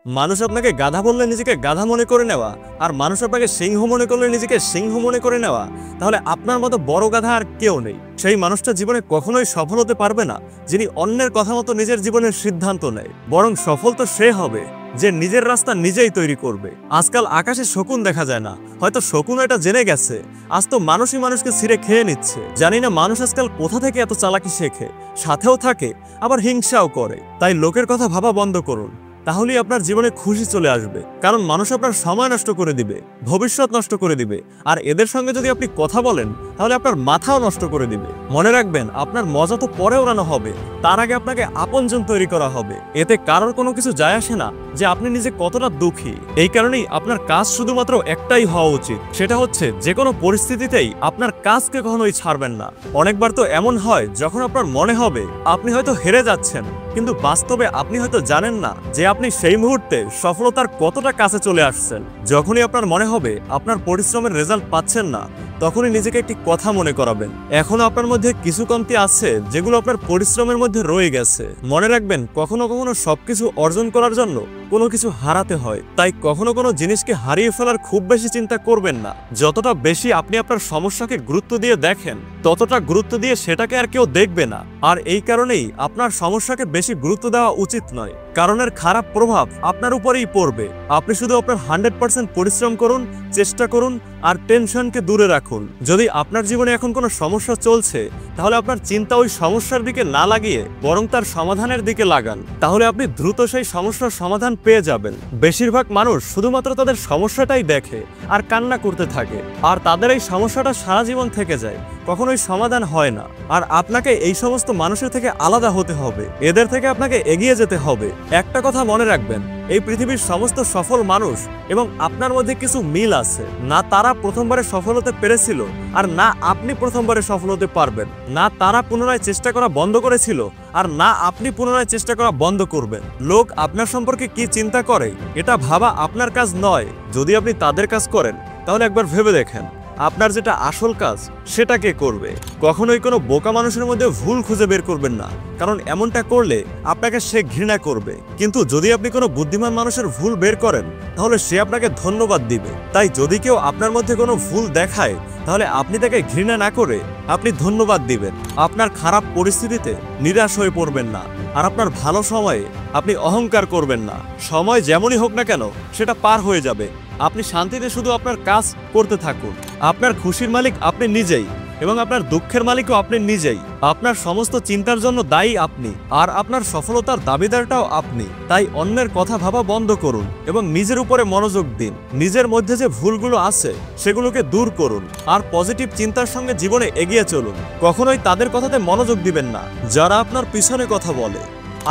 মানুষ আপনাকে গাধা বললে নিজেকে গাধা মনে করে নেওয়া, আর মানুষ আপনাকে সিংহ মনে করলে নিজেকে সিংহ মনে করে নেওয়া, তাহলে আপনার মতো বড় গাধা আর কেউ নেই। সেই মানুষটা জীবনে কখনোই সফল হতে পারবে না যিনি অন্যের কথা মতো নিজের জীবনের সিদ্ধান্ত নেয়। বরং সফল তো সে হবে যে নিজের রাস্তা নিজেই তৈরি করবে। আজকাল আকাশে শকুন দেখা যায় না, হয়তো শকুন এটা জেনে গেছে আজ তো মানুষই মানুষকে ছিঁড়ে খেয়ে নিচ্ছে। জানি না মানুষ আজকাল কোথা থেকে এত চালাকি শেখে, সাথেও থাকে আবার হিংসাও করে। তাই লোকের কথা ভাবা বন্ধ করুন, তাহলেই আপনার জীবনে খুশি চলে আসবে। কারণ মানুষ আপনার সময় নষ্ট করে দিবে, ভবিষ্যৎ নষ্ট করে দিবে, আর এদের সঙ্গে যদি আপনি কথা বলেন তাহলে আপনার মাথাও নষ্ট করে দিবে। মনে রাখবেন, আপনার মজা তো পরে ওড়ানো হবে, তার আগে আপনাকে আপনজন তৈরি করা হবে। এতে কারোর কোনো কিছু যায় আসে না যে আপনি নিজে কতটা দুঃখী। এই কারণেই আপনার কাজ শুধুমাত্র একটাই হওয়া উচিত, সেটা হচ্ছে যে কোনো পরিস্থিতিতেই আপনার কাজকে কখনোই ছাড়বেন না। অনেকবার তো এমন হয় যখন আপনার মনে হবে আপনি হয়তো হেরে যাচ্ছেন, কিন্তু বাস্তবে আপনি হয়তো জানেন না যে আপনি সেই মুহূর্তে সফলতার কতটা কাছে চলে আসছেন। যখনই আপনার মনে হবে আপনার পরিশ্রমের রেজাল্ট পাচ্ছেন না, তখনই নিজেকে একটি কথা মনে করাবেন, এখনো আপনার মধ্যে কিছু কমতি আছে যেগুলো আপনার পরিশ্রমের মধ্যে রয়ে গেছে। মনে রাখবেন, কখনো কখনো সবকিছু অর্জন করার জন্য কোনো কিছু হারাতে হয়। তাই কখনো কোনো জিনিসকে হারিয়ে ফেলার খুব বেশি চিন্তা করবেন না। যতটা বেশি আপনি আপনার সমস্যাকে গুরুত্ব দিয়ে দেখেন, ততটা গুরুত্ব দিয়ে সেটাকে আর কেউ দেখবে না। আর এই কারণেই আপনার সমস্যাকে বেশি গুরুত্ব দেওয়া উচিত নয়, কারণ এর খারাপ প্রভাব আপনার উপরেই পড়বে। আপনি শুধু আপনার 100% পরিশ্রম করুন, চেষ্টা করুন, আর টেনশনকে দূরে রাখুন। যদি আপনার জীবনে এখন কোনো সমস্যা চলছে, তাহলে আপনার চিন্তা ওই সমস্যার দিকে না লাগিয়ে বরং তার সমাধানের দিকে লাগান, তাহলে আপনি দ্রুত সেই সমস্যার সমাধান পেয়ে যাবেন। বেশিরভাগ মানুষ শুধুমাত্র তাদের সমস্যাটাই দেখে আর কান্না করতে থাকে, আর তাদের এই সমস্যাটা সারা জীবন থেকে যায়, কখনোই সমাধান হয় না। আর আপনাকে এই সমস্ত মানুষের থেকে আলাদা হতে হবে, এদের থেকে আপনাকে এগিয়ে যেতে হবে। একটা কথা মনে রাখবেন, এই পৃথিবীর সমস্ত সফল মানুষ এবং আপনার মধ্যে কিছু মিল আছে। না তারা প্রথমবারে সফল হতে পেরেছিল, আর না আপনি প্রথমবারে সফল হতে পারবেন। না তারা পুনরায় চেষ্টা করা বন্ধ করেছিল, আর না আপনি পুনরায় চেষ্টা করা বন্ধ করবেন। লোক আপনার সম্পর্কে কি চিন্তা করে এটা ভাবা আপনার কাজ নয়। যদি আপনি তাদের কাজ করেন, তাহলে একবার ভেবে দেখেন আপনার যেটা আসল কাজ সেটা কে করবে। কখনোই কোনো বোকা মানুষের মধ্যে ভুল খুঁজে বের করবেন না, কারণ এমনটা করলে আপনাকে সে ঘৃণা করবে। কিন্তু যদি আপনি কোনো বুদ্ধিমান মানুষের ভুল বের করেন, তাহলে সে আপনাকে ধন্যবাদ দিবে। তাই যদি কেউ আপনার মধ্যে কোনো ভুল দেখায়, তাহলে আপনি তাকে ঘৃণা না করে আপনি ধন্যবাদ দিবেন। আপনার খারাপ পরিস্থিতিতে নিরাশ হয়ে পড়বেন না, আর আপনার ভালো সময়ে আপনি অহংকার করবেন না। সময় যেমনই হোক না কেন সেটা পার হয়ে যাবে, আপনি শান্তিতে শুধু আপনার কাজ করতে থাকুন। আপনার খুশির মালিক আপনি নিজেই, এবং আপনার দুঃখের মালিকও আপনি নিজেই। আপনার সমস্ত চিন্তার জন্য দায়ী আপনি, আর আপনার সফলতার দাবিদারটাও আপনি। তাই অন্যের কথা ভাবা বন্ধ করুন এবং নিজের উপরে মনোযোগ দিন। নিজের মধ্যে যে ভুলগুলো আছে সেগুলোকে দূর করুন, আর পজিটিভ চিন্তার সঙ্গে জীবনে এগিয়ে চলুন। কখনোই তাদের কথাতে মনোযোগ দিবেন না যারা আপনার পিছনে কথা বলে।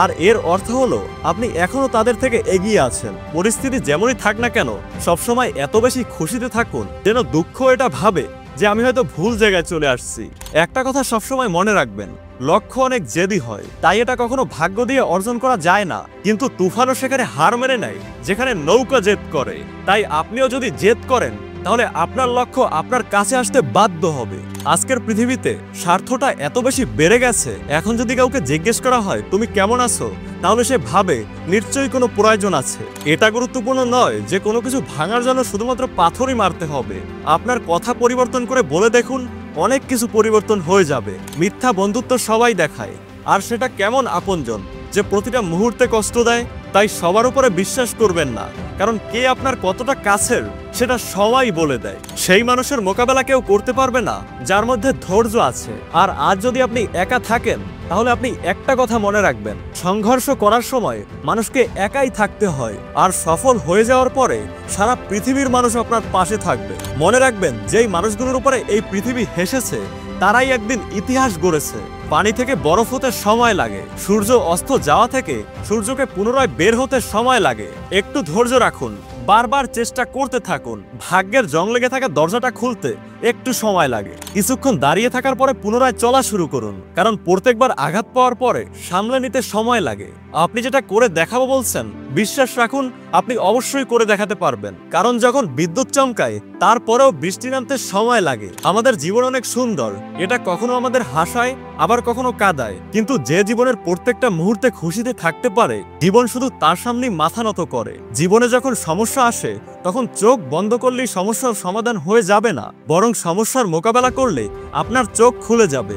আর এর অর্থ হলো আপনি এখনো তাদের থেকে এগিয়ে আছেন। পরিস্থিতি যেমনই থাক না কেন, সবসময় এত বেশি খুশিতে থাকুন যেন দুঃখ এটা ভাবে যে আমি হয়তো ভুল জায়গায় চলে আসছি। একটা কথা সবসময় মনে রাখবেন, লক্ষ্য অনেক জেদি হয়, তাই এটা কখনো ভাগ্য দিয়ে অর্জন করা যায় না। কিন্তু তুফানও সেখানে হার মেনে নেয় যেখানে নৌকা জেদ করে। তাই আপনিও যদি জেদ করেন, তাহলে আপনার লক্ষ্য আপনার কাছে আসতে বাধ্য হবে। আজকের পৃথিবীতে স্বার্থটা এত বেশি বেড়ে গেছে, এখন যদি কাউকে জিজ্ঞেস করা হয় তুমি কেমন আছো, তাহলে সে ভাবে নিশ্চয়ই কোনো প্রয়োজন আছে। এটা গুরুত্বপূর্ণ নয় যে কোনো কিছু ভাঙার জন্য শুধুমাত্র পাথরই মারতে হবে। আপনার কথা পরিবর্তন করে বলে দেখুন, অনেক কিছু পরিবর্তন হয়ে যাবে। মিথ্যা বন্ধুত্ব সবাই দেখায়, আর সেটা কেমন আপনজন যে প্রতিটা মুহূর্তে কষ্ট দেয়। তাই সবার উপরে বিশ্বাস করবেন না, কারণ কে আপনার কতটা কাছের সেটা সবাই বলে দেয়। সেই মানুষের মোকাবেলা কেউ করতে পারবে না যার মধ্যে ধৈর্য আছে। আর আজ যদি আপনি একা থাকেন, তাহলে আপনি একটা কথা মনে রাখবেন, সংঘর্ষ করার সময় মানুষকে একাই থাকতে হয়, আর সফল হয়ে যাওয়ার পরে সারা পৃথিবীর মানুষ আপনার পাশে থাকবে। মনে রাখবেন, যেই মানুষগুলোর উপরে এই পৃথিবী হেসেছে তারাই একদিন ইতিহাস গড়েছে। পানি থেকে বরফ হতে সময় লাগে, সূর্য অস্ত যাওয়া থেকে সূর্যকে পুনরায় বের হতে সময় লাগে। একটু ধৈর্য রাখুন, বারবার চেষ্টা করতে থাকুন। ভাগ্যের জং লেগে থাকা দরজাটা খুলতে একটু সময় লাগে। কিছুক্ষণ দাঁড়িয়ে থাকার পরে পুনরায় চলা শুরু করুন, কারণ প্রত্যেকবার আঘাত পাওয়ার পরে সামলে নিতে সময় লাগে। আপনি যেটা করে দেখাবো বলছেন, বিশ্বাস রাখুন আপনি অবশ্যই করে দেখাতে পারবেন। কারণ যখন বিদ্যুৎ চমকায় তারপরেও বৃষ্টি নামতে সময় লাগে। আমাদের জীবন অনেক সুন্দর, এটা কখনো আমাদের হাসায় আবার কখনো কাঁদায়, কিন্তু যে জীবনের প্রত্যেকটা মুহূর্তে খুশিতে থাকতে পারে, জীবন শুধু তার সামনেই মাথা নত করে। জীবনে যখন সমস্যা আসে তখন চোখ বন্ধ করলেই সমস্যার সমাধান হয়ে যাবে না, বরং সমস্যার মোকাবেলা করলে আপনার চোখ খুলে যাবে।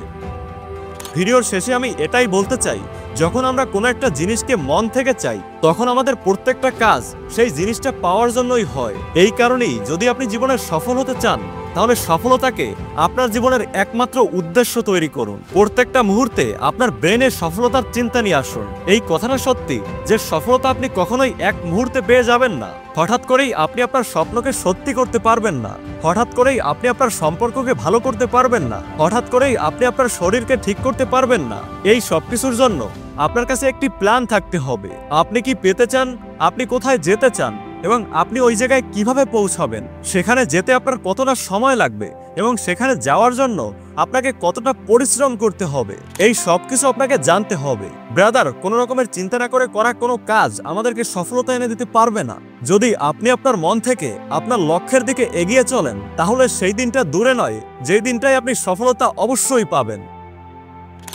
ভিডিওর শেষে আমি এটাই বলতে চাই, যখন আমরা কোনো একটা জিনিসকে মন থেকে চাই তখন আমাদের প্রত্যেকটা কাজ সেই জিনিসটা পাওয়ার জন্যই হয়। এই কারণেই যদি আপনি জীবনে সফল হতে চান তাহলে সফলতাকে আপনার জীবনের একমাত্র উদ্দেশ্য তৈরি করুন। প্রত্যেকটা মুহূর্তে আপনার ব্রেনে সফলতার চিন্তা নিয়ে আসুন। এই কথাটা সত্যি যে সফলতা আপনি কখনোই এক মুহূর্তে পেয়ে যাবেন না। হঠাৎ করেই আপনি আপনার স্বপ্নকে সত্যি করতে পারবেন না। হঠাৎ করেই আপনি আপনার সম্পর্ককে ভালো করতে পারবেন না। হঠাৎ করেই আপনি আপনার শরীরকে ঠিক করতে পারবেন না। এই সবকিছুর জন্য আপনার কাছে একটি প্ল্যান থাকতে হবে। আপনি কি পেতে চান, আপনি কোথায় যেতে চান এবং আপনি ওই জায়গায় কিভাবে পৌঁছাবেন, সেখানে যেতে আপনার কতটা সময় লাগবে এবং সেখানে যাওয়ার জন্য আপনাকে কতটা পরিশ্রম করতে হবে, এই সবকিছু আপনাকে জানতে হবে। ব্রাদার, কোনো রকমের চিন্তা না করে করা কোনো কাজ আমাদেরকে সফলতা এনে দিতে পারবে না। যদি আপনি আপনার মন থেকে আপনার লক্ষ্যের দিকে এগিয়ে চলেন তাহলে সেই দিনটা দূরে নয় যেই দিনটাই আপনি সফলতা অবশ্যই পাবেন।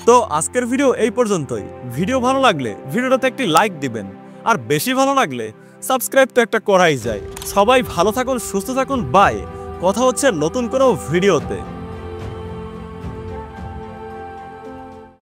তো আজকের ভিডিও এই পর্যন্তই। ভিডিও ভালো লাগলে ভিডিওটাতে একটি লাইক দিবেন, আর বেশি ভালো লাগলে সাবস্ক্রাইব তো একটা করাই যায়। সবাই ভালো থাকুন, সুস্থ থাকুন, বাই। কথা হচ্ছে নতুন কোনো ভিডিওতে।